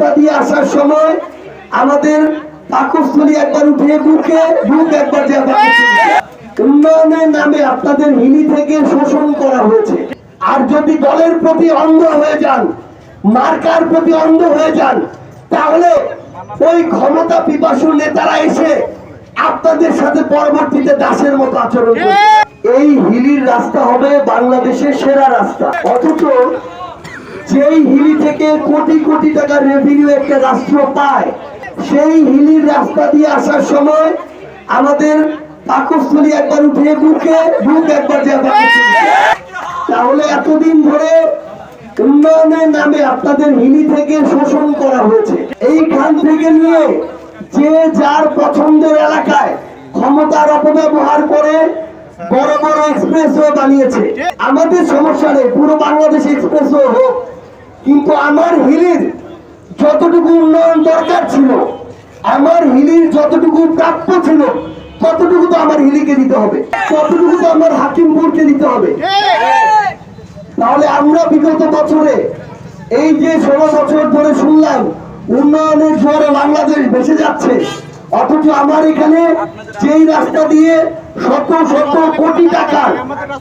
রাস্তা দিয়ে আসার সময় আমাদের পাকস্থলী একবার উঠে বুক একবার উন্নয়নের নামে আপনাদের হিলি থেকে শোষণ করা হয়েছে। আর যদি দলের প্রতি অন্ধ হয়ে যান, মার্কার প্রতি অন্ধ হয়ে যান, তাহলে ওই ক্ষমতা পিপাসু নেতারা এসে আপনাদের সাথে পরবর্তীতে দাসের মতো আচরণ করবে। এই হিলির রাস্তা হবে বাংলাদেশের সেরা রাস্তা, অথচ যেই হিলি থেকে কোটি কোটি টাকার রেভিনিউ একটা রাষ্ট্র পায়, সেই হিলির রাস্তা দিয়ে আসার সময় আমাদের পাকস্থলী একবার উঠে বুক একবার তাহলে এতদিন ধরে উন্নয়নের নামে আপনাদের হিলি থেকে শোষণ করা হয়েছে। এইখান থেকে নিয়ে যে যার পছন্দের এলাকায় ক্ষমতার অপব্যবহার করে বড় বড় এক্সপ্রেসওয়ে বানিয়েছে। আমাদের সমস্যা নেই, পুরো বাংলাদেশ এক্সপ্রেসওয়ে হোক, কিন্তু আমার হিলির যতটুকু উন্নয়ন দরকার ছিল, আমার হিলির যতটুকু প্রাপ্য ছিল, ততটুকু তো আমার হিলিকে দিতে হবে, ততটুকু তো আমার হাকিমপুরকে দিতে হবে। তাহলে আমরা বিগত বছরে এই যে 16 বছর ধরে শুনলাম উন্নয়নের জোরে বাংলাদেশ ভেসে যাচ্ছে, অথচ আমার এখানে যেই রাস্তা দিয়ে শত শত কোটি টাকার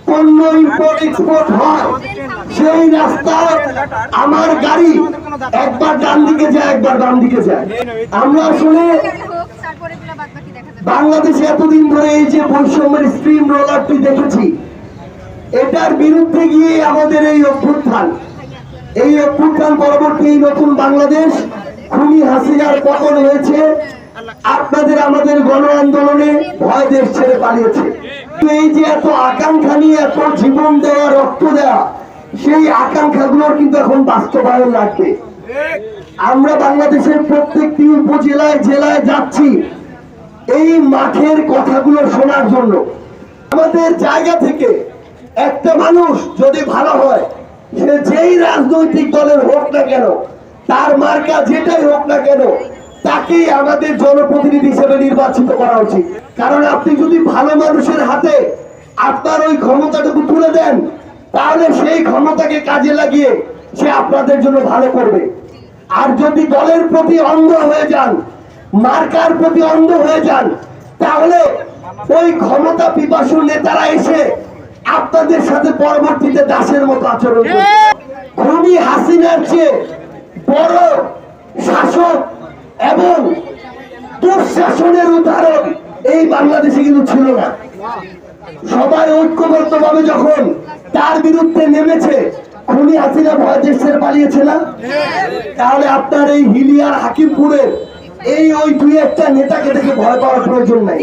পণ্য ইম্পোর্ট এক্সপোর্ট হয়, সেই রাস্তায় আমার গাড়ি একবার ডান দিকে যায়, একবার বাম দিকে যায়। আমরা আসলে বাংলাদেশে এতদিন ধরে এই যে বৈষম্যের স্ট্রিম রোলারটি দেখেছি, এটার বিরুদ্ধে গিয়ে আমাদের এই অভ্যুত্থান পরবর্তী এই নতুন বাংলাদেশ, খুনি হাসিনার পতন হয়েছে। আপনাদের আমাদের গণ আন্দোলনে ভয় দেশ ছেড়ে পালিয়েছে। এই যে এত আকাঙ্ক্ষা নিয়ে এত জীবন দেওয়া, রক্ত দেওয়া, সেই আকাঙ্ক্ষাগুলোর কিন্তু এখন বাস্তবায়ন লাগবে। আমরা বাংলাদেশের প্রত্যেকটি উপজেলায় জেলায় যাচ্ছি এই মাঠের কথাগুলো শোনার জন্য। আমাদের জায়গা থেকে একটা মানুষ যদি ভালো হয়, সে যেই রাজনৈতিক দলের হোক না কেন, তার মার্কা যেটাই হোক না কেন, তাকেই আমাদের জনপ্রতিনিধি হিসেবে নির্বাচিত করা উচিত। কারণ আপনি যদি ভালো মানুষের হাতে আপনার ওই ক্ষমতাটুকু তুলে দেন, তাহলে সেই ক্ষমতাকে কাজে লাগিয়ে সে আপনাদের জন্য ভালো করবে। আর যদি দলের প্রতি অন্ধ হয়ে যান, মার্কার প্রতি অন্ধ হয়ে যান, তাহলে ওই ক্ষমতা পিপাসু নেতারা এসে আপনাদের সাথে পরবর্তীতে দাসের মতো আচরণ করবে। খুনি হাসিনার চেয়ে বড় শাসক এবং দুঃশাসনের উদাহরণ এই বাংলাদেশে কিন্তু ছিল না। সবাই ঐক্যবদ্ধভাবে যখন তার বিরুদ্ধে নেমেছে, খুনি হাসিনা ভয় দেশ ছেড়ে পালিয়েছে না? তাহলে আপনার এই হিলিয়ার হাকিমপুরের ওই দুই একটা নেতাকে দেখে ভয় পাওয়ার প্রয়োজন নাই।